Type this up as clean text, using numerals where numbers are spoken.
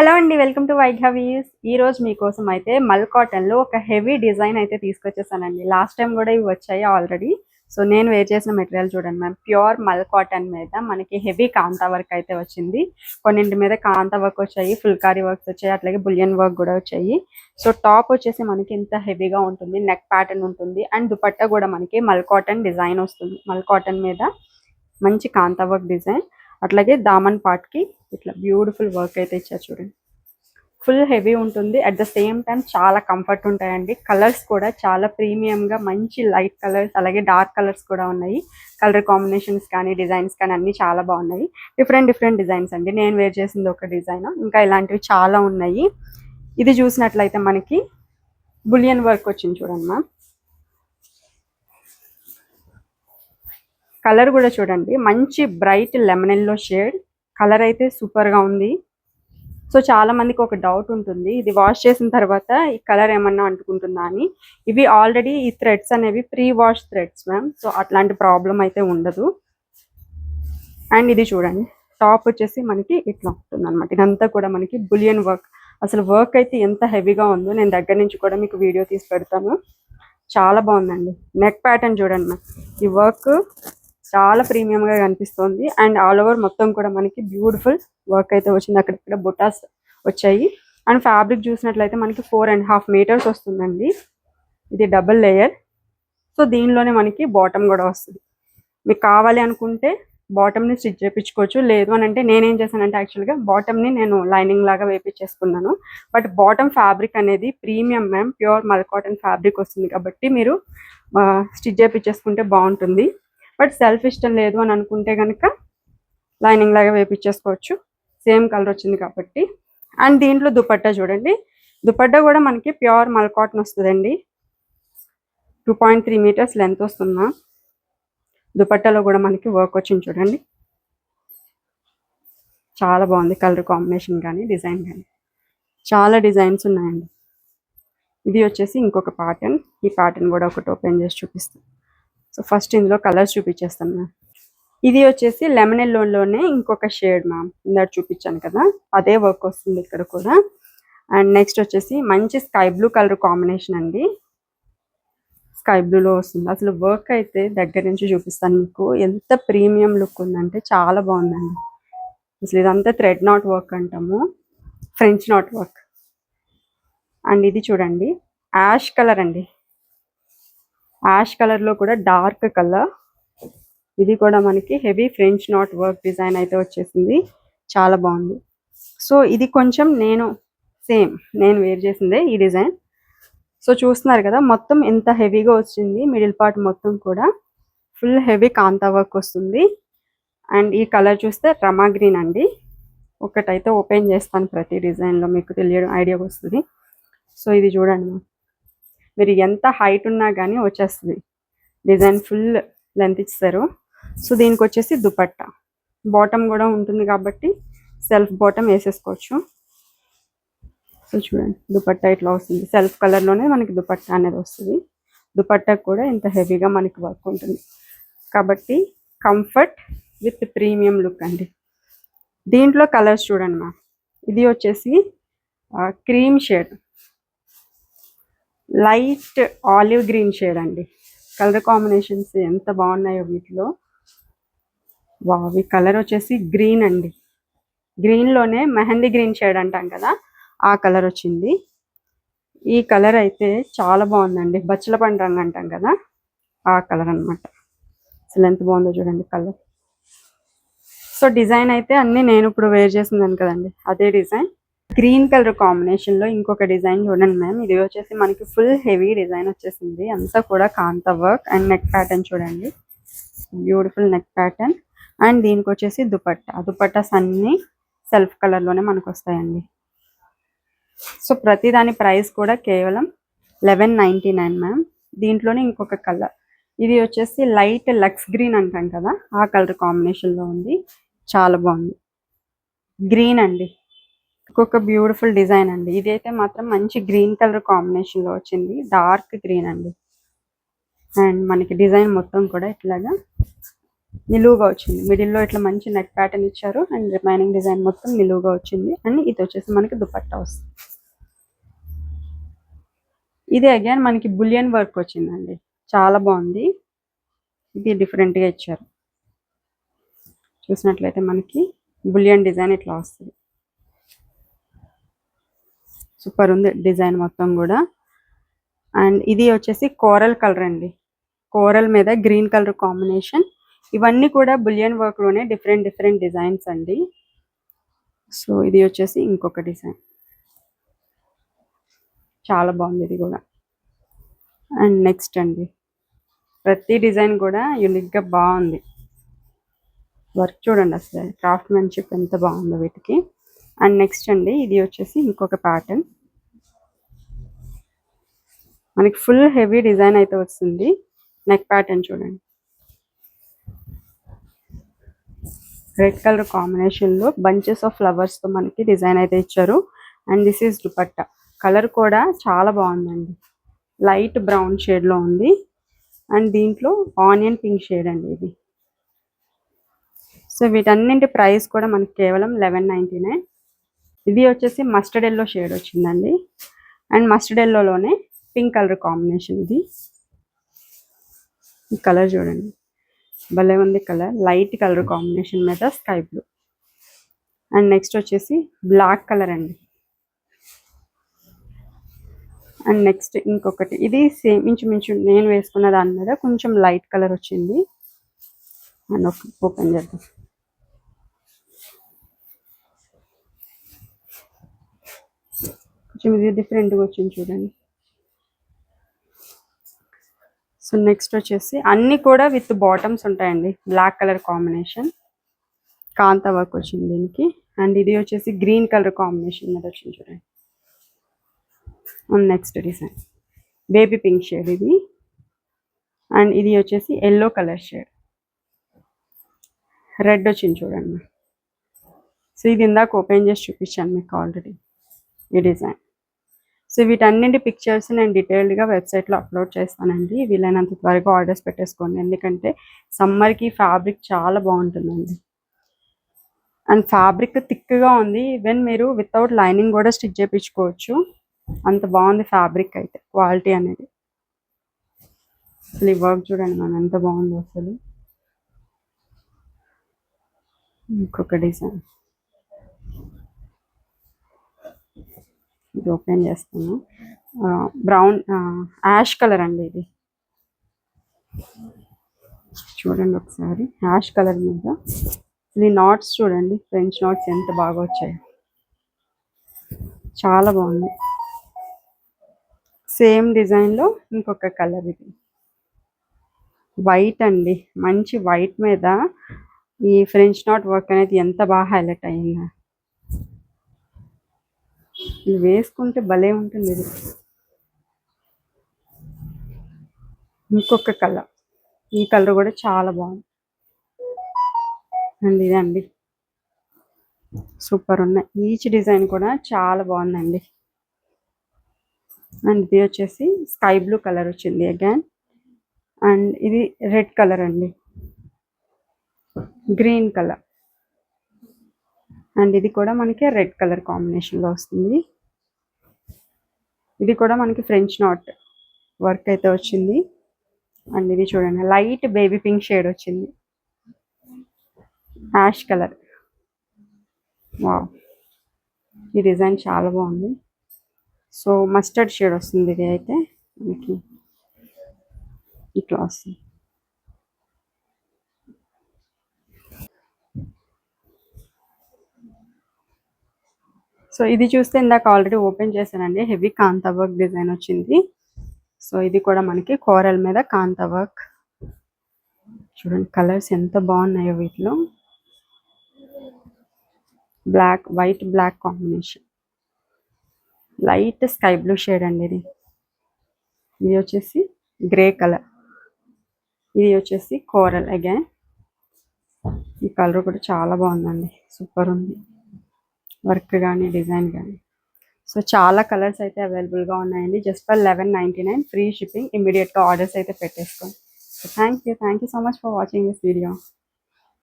Hello అండి, welcome to వైఘవీస్. ఈ రోజు మీకోసం అయితే మల్ కాటన్లో ఒక హెవీ డిజైన్ అయితే తీసుకొచ్చేసానండి. లాస్ట్ టైం కూడా ఇవి వచ్చాయి ఆల్రెడీ. సో నేను వేర్ చేసిన మెటీరియల్ చూడండి మ్యామ్, ప్యూర్ మల్ కాటన్ మీద మనకి హెవీ కాంతా వర్క్ అయితే వచ్చింది. కొన్నింటి మీద కాంతా వర్క్ వచ్చాయి, ఫుల్కారీ వర్క్స్ వచ్చాయి, అట్లాగే బులియన్ వర్క్ కూడా వచ్చాయి. సో టాప్ వచ్చేసి మనకి ఇంత హెవీగా ఉంటుంది, నెక్ ప్యాటర్న్ ఉంటుంది, అండ్ దుపట్టా కూడా మనకి మల్ కాటన్ డిజైన్ వస్తుంది. మల్ కాటన్ మీద మంచి కాంతా వర్క్ డిజైన్, అట్లాగే దామన్ పార్ట్కి ఇట్లా బ్యూటిఫుల్ వర్క్ అయితే ఇచ్చారు చూడండి. ఫుల్ హెవీ ఉంటుంది, అట్ ద సేమ్ టైం చాలా కంఫర్ట్ ఉంటాయండి. కలర్స్ కూడా చాలా ప్రీమియంగా మంచి లైట్ కలర్స్ అలాగే డార్క్ కలర్స్ కూడా ఉన్నాయి. కలర్ కాంబినేషన్స్ కానీ డిజైన్స్ కానీ అన్నీ చాలా బాగున్నాయి. డిఫరెంట్ డిజైన్స్ అండి. నేను వేర్ చేసింది ఒక డిజైన్, ఇంకా ఇలాంటివి చాలా ఉన్నాయి. ఇది చూసినట్లయితే మనకి బులియన్ వర్క్ వచ్చింది చూడండి మ్యామ్. కలర్ కూడా చూడండి, మంచి bright lemon yellow shade colour అయితే సూపర్గా ఉంది. సో చాలా మందికి ఒక డౌట్ ఉంటుంది, ఇది వాష్ చేసిన తర్వాత ఈ కలర్ ఏమన్నా అంటుకుంటుందా అని. ఇవి ఆల్రెడీ ఈ థ్రెడ్స్ అనేవి pre wash threads ma'am, so అట్లాంటి ప్రాబ్లం అయితే ఉండదు. అండ్ ఇది చూడండి, టాప్ వచ్చేసి మనకి ఇట్లా ఉంటుంది అనమాట. ఇదంతా కూడా మనకి బులియన్ వర్క్. అసలు వర్క్ అయితే ఎంత హెవీగా ఉందో, నేను దగ్గర నుంచి కూడా మీకు వీడియో తీసి పెడతాను. చాలా బాగుందండి. నెక్ ప్యాటర్న్ చూడండి మ్యామ్, ఈ వర్క్ చాలా ప్రీమియంగా కనిపిస్తుంది. అండ్ ఆల్ ఓవర్ మొత్తం కూడా మనకి బ్యూటిఫుల్ వర్క్ అయితే వచ్చింది. అక్కడిక్కడ బుటాస్ వచ్చాయి. అండ్ ఫ్యాబ్రిక్ చూసినట్లయితే మనకి 4.5 మీటర్స్ వస్తుందండి. ఇది డబుల్ లేయర్. సో దీనిలోనే మనకి బాటమ్ కూడా వస్తుంది. మీకు కావాలి అనుకుంటే బాటమ్ని స్టిచ్ చేయించుకోవచ్చు. లేదు అని అంటే నేనేం చేశానంటే యాక్చువల్గా బాటమ్ని నేను లైనింగ్ లాగా వేయించేసుకున్నాను. బట్ బాటమ్ ఫ్యాబ్రిక్ అనేది ప్రీమియం మ్యామ్, ప్యూర్ మల్ కాటన్ ఫ్యాబ్రిక్ వస్తుంది కాబట్టి మీరు స్టిచ్ చేయించేసుకుంటే బాగుంటుంది. బట్ సెల్ఫ్ ఇష్టం లేదు అని అనుకుంటే కనుక లైనింగ్ లాగా వేయించేసుకోవచ్చు. సేమ్ కలర్ వచ్చింది కాబట్టి. అండ్ దీంట్లో దుపట్టా చూడండి, దుపట్టా కూడా మనకి ప్యూర్ మల్ కాటన్ వస్తుందండి. 2.3 మీటర్స్ లెంత్ వస్తుందా. దుపట్టాలో కూడా మనకి వర్క్ వచ్చింది చూడండి. చాలా బాగుంది కలర్ కాంబినేషన్ కానీ డిజైన్ కానీ. చాలా డిజైన్స్ ఉన్నాయండి. ఇది వచ్చేసి ఇంకొక ప్యాటర్న్. ఈ ప్యాటర్న్ కూడా ఒకటి ఓపెన్ చేసి చూపిస్తాను. సో ఫస్ట్ ఇందులో కలర్స్ చూపించేస్తాను మ్యామ్. ఇది వచ్చేసి లెమన్ ఎల్లోనే ఇంకొక షేడ్ మ్యామ్, ఇందాక చూపించాను కదా, అదే వర్క్ వస్తుంది ఇక్కడ కూడా. అండ్ నెక్స్ట్ వచ్చేసి మంచి స్కై బ్లూ కలర్ కాంబినేషన్ అండి. స్కై బ్లూలో వస్తుంది. అసలు వర్క్ అయితే దగ్గర నుంచి చూపిస్తాను మీకు, ఎంత ప్రీమియం లుక్ ఉందంటే చాలా బాగుందండి. అసలు ఇదంతా థ్రెడ్ నాట్ వర్క్ అంటాము, ఫ్రెంచ్ నాట్ వర్క్. అండ్ ఇది చూడండి, యాష్ కలర్ అండి. యాష్ కలర్లో కూడా డార్క్ కలర్. ఇది కూడా మనకి heavy French knot work design అయితే వచ్చేసింది. చాలా బాగుంది. సో ఇది కొంచెం నేను వేర్ చేసిందే ఈ డిజైన్. సో చూస్తున్నారు కదా మొత్తం ఎంత హెవీగా వచ్చింది. మిడిల్ పార్ట్ మొత్తం కూడా ఫుల్ హెవీ కాంతా వర్క్ వస్తుంది. అండ్ ఈ కలర్ చూస్తే రమా గ్రీన్ అండి. ఒకటైతే ఓపెన్ చేస్తాను, ప్రతి డిజైన్లో మీకు తెలియడం ఐడియా వస్తుంది. సో ఇది చూడండి, మీరు ఎంత హైట్ ఉన్నా కానీ వచ్చేస్తుంది. డిజైన్ ఫుల్ లెంత్ ఇస్తారు. సో దీనికి వచ్చేసి దుపట్టా బాటమ్ కూడా ఉంటుంది కాబట్టి సెల్ఫ్ బాటమ్ వేసేసుకోవచ్చు. సో చూడండి, దుపట్టా ఇట్లా వస్తుంది. సెల్ఫ్ కలర్లోనే మనకి దుపట్టా అనేది వస్తుంది. దుపట్టా కూడా ఇంత హెవీగా మనకి వర్క్ ఉంటుంది కాబట్టి కంఫర్ట్ విత్ ప్రీమియం లుక్ అండి. దీంట్లో కలర్స్ చూడండి మా, ఇది వచ్చేసి cream shade, light olive green shade అండి. కలర్ కాంబినేషన్స్ ఎంత బాగున్నాయో వీటిలో. వావ్, ఈ కలర్ వచ్చేసి గ్రీన్ అండి. గ్రీన్లోనే మెహందీ గ్రీన్ షేడ్ అంటాం కదా, ఆ కలర్ వచ్చింది. ఈ కలర్ అయితే చాలా బాగుందండి. బచ్చల పండు రంగు అంటాం కదా, ఆ కలర్ అనమాట. అసలు ఎంత బాగుందో చూడండి కలర్. సో డిజైన్ అయితే అన్నీ నేను ఇప్పుడు వేర్ చేసిందాను కదండి, అదే డిజైన్. గ్రీన్ కలర్ కాంబినేషన్లో ఇంకొక డిజైన్ చూడండి మ్యామ్. ఇది వచ్చేసి మనకి ఫుల్ హెవీ డిజైన్ వచ్చేసింది. అంతా కూడా కాంతా వర్క్. అండ్ నెక్ ప్యాటర్న్ చూడండి, బ్యూటిఫుల్ నెక్ ప్యాటర్న్. అండ్ దీనికి వచ్చేసి దుపట్టాస్ అన్నీ సెల్ఫ్ కలర్లోనే మనకు వస్తాయండి. సో ప్రతి దాని ప్రైస్ కూడా కేవలం 1199 మ్యామ్. దీంట్లోనే ఇంకొక కలర్, ఇది వచ్చేసి లైట్ లక్స్ గ్రీన్ అంటాం కదా, ఆ కలర్ కాంబినేషన్లో ఉంది. చాలా బాగుంది. గ్రీన్ అండి, ఇంకొక బ్యూటిఫుల్ డిజైన్ అండి. ఇదైతే మాత్రం మంచి గ్రీన్ కలర్ కాంబినేషన్లో వచ్చింది, డార్క్ గ్రీన్ అండి. అండ్ మనకి డిజైన్ మొత్తం కూడా ఇట్లాగా నిలువుగా వచ్చింది. మిడిల్లో ఇట్లా మంచి నెక్ ప్యాటర్న్ ఇచ్చారు అండ్ రిమైనింగ్ డిజైన్ మొత్తం నిలువుగా వచ్చింది. అండ్ ఇది వచ్చేసి మనకి దుపట్టా వస్తుంది. ఇది అగైన్ మనకి బులియన్ వర్క్ వచ్చిందండి, చాలా బాగుంది. ఇది డిఫరెంట్గా ఇచ్చారు. చూసినట్లయితే మనకి బులియన్ డిజైన్ ఇట్లా వస్తుంది. సూపర్ ఉంది డిజైన్ మొత్తం కూడా. అండ్ ఇది వచ్చేసి కోరల్ కలర్ అండి, కోరల్ మీద గ్రీన్ కలర్ కాంబినేషన్. ఇవన్నీ కూడా బులియన్ వర్క్ లోనే డిఫరెంట్ డిఫరెంట్ డిజైన్స్ అండి. సో ఇది వచ్చేసి ఇంకొక డిజైన్, చాలా బాగుంది ఇది కూడా. అండ్ నెక్స్ట్ అండి, ప్రతి డిజైన్ కూడా యూనిక్గా బాగుంది. వర్క్ చూడండి అసలు, క్రాఫ్ట్మెన్షిప్ ఎంత బాగుందో వీటికి. అండ్ నెక్స్ట్ అండి, ఇది వచ్చేసి ఇంకొక ప్యాటర్న్. మనకి ఫుల్ హెవీ డిజైన్ అయితే వస్తుంది. నెక్ ప్యాటర్న్ చూడండి, రెడ్ కలర్ కాంబినేషన్లో బంచెస్ ఆఫ్ ఫ్లవర్స్తో మనకి డిజైన్ అయితే ఇచ్చారు. And this is dupatta. Colour కూడా చాలా బాగుందండి, లైట్ బ్రౌన్ షేడ్లో ఉంది. అండ్ దీంట్లో ఆనియన్ పింక్ షేడ్ అండి ఇది. సో వీటన్నింటి ప్రైస్ కూడా మనకి కేవలం 1199. ఇది వచ్చేసి మస్టర్డ్ ఎల్లో షేడ్ వచ్చిందండి. అండ్ మస్టర్డ్ ఎల్లోలోనే పింక్ కలర్ కాంబినేషన్ ఇది. ఈ కలర్ చూడండి, భలే ఉంది కలర్, లైట్ కలర్ కాంబినేషన్ మీద స్కై బ్లూ. అండ్ నెక్స్ట్ వచ్చేసి బ్లాక్ కలర్ అండి. అండ్ నెక్స్ట్ ఇంకొకటి, ఇది సేమ్ ఇంచుమించు నేను వేసుకున్న దాని మీద కొంచెం లైట్ కలర్ వచ్చింది. అండ్ ఓపెన్ చేద్దాం. కొంచెం ఇది డిఫరెంట్గా వచ్చింది చూడండి. సో నెక్స్ట్ వచ్చేసి అన్నీ కూడా విత్ బాటమ్స్ ఉంటాయండి, బ్లాక్ కలర్ కాంబినేషన్, కాంతా వర్క్ వచ్చింది దీనికి. అండ్ ఇది వచ్చేసి గ్రీన్ కలర్ కాంబినేషన్ మీద వచ్చింది చూడండి. And next design baby pink shade ఇది. అండ్ ఇది వచ్చేసి ఎల్లో కలర్ షేడ్, రెడ్ వచ్చింది చూడండి. సో ఇది ఇందాక ఓపెన్ చేసి చూపించాను మీకు ఆల్రెడీ ఈ డిజైన్. సో వీటన్నింటి పిక్చర్స్ నేను డీటెయిల్డ్గా వెబ్సైట్లో అప్లోడ్ చేస్తానండి. వీలైనంత త్వరగా ఆర్డర్స్ పెట్టేసుకోండి, ఎందుకంటే సమ్మర్కి ఫ్యాబ్రిక్ చాలా బాగుంటుందండి. అండ్ ఫ్యాబ్రిక్ థిక్గా ఉంది, ఈవెన్ మీరు వితౌట్ లైనింగ్ కూడా స్టిచ్ చేయించుకోవచ్చు, అంత బాగుంది ఫ్యాబ్రిక్ అయితే, క్వాలిటీ అనేది. అసలు ఈ వర్క్ చూడండి మనం ఎంత బాగుందో అసలు. ఇంకొక డిజైన్ ఇది ఓపెన్ చేస్తాను. బ్రౌన్ యాష్ కలర్ అండి ఇది, చూడండి ఒకసారి. యాష్ కలర్ మీద ఇది నాట్స్ చూడండి, ఫ్రెంచ్ నాట్స్ ఎంత బాగా వచ్చాయి, చాలా బాగుంది. సేమ్ డిజైన్లో ఇంకొక కలర్ ఇది, వైట్ అండి, మంచి వైట్ మీద ఈ ఫ్రెంచ్ నాట్ వర్క్ అనేది ఎంత బాగా హైలైట్ అయిందా. ఇది వేసుకుంటే భలే ఉంటుంది ఇది. ఇంకొక కలర్, ఈ కలర్ కూడా చాలా బాగుంది. అండ్ ఇదండి, సూపర్ ఉన్నాయి. ఈచ్ డిజైన్ కూడా చాలా బాగుందండి. అండ్ ఇది వచ్చేసి స్కై బ్లూ కలర్ వచ్చింది అగైన్. అండ్ ఇది రెడ్ కలర్ అండి, గ్రీన్ కలర్. అండ్ ఇది కూడా మనకి రెడ్ కలర్ కాంబినేషన్లో వస్తుంది. ఇది కూడా మనకి ఫ్రెంచ్ నాట్ వర్క్ అయితే వచ్చింది. అండ్ ఇది చూడండి, లైట్ బేబీ పింక్ షేడ్ వచ్చింది, యాష్ కలర్. వావ్, ఈ డిజైన్ చాలా బాగుంది. సో మస్టర్డ్ షేడ్ వస్తుంది ఇది అయితే మనకి, ఇట్లా వస్తుంది. సో ఇది చూస్తే ఇందాక ఆల్రెడీ ఓపెన్ చేశానండి, హెవీ కాంతా వర్క్ డిజైన్ వచ్చింది. సో ఇది కూడా మనకి కోరల్ మీద కాంతా వర్క్. చూడండి కలర్స్ ఎంత బాగున్నాయో వీటిలో, black white black combination, light sky blue shade అండి ఇది. ఇది వచ్చేసి గ్రే కలర్, ఇది వచ్చేసి కోరల్ అగైన్. ఈ కలర్ కూడా చాలా బాగుందండి, సూపర్ ఉంది వర్క్ కానీ డిజైన్ కానీ. సో చాలా కలర్స్ అయితే అవైలబుల్గా ఉన్నాయండి. Just for 1199, free shipping. ఇమీడియట్గా ఆర్డర్స్ అయితే పెట్టేసుకోండి. So thank you so much for watching this video.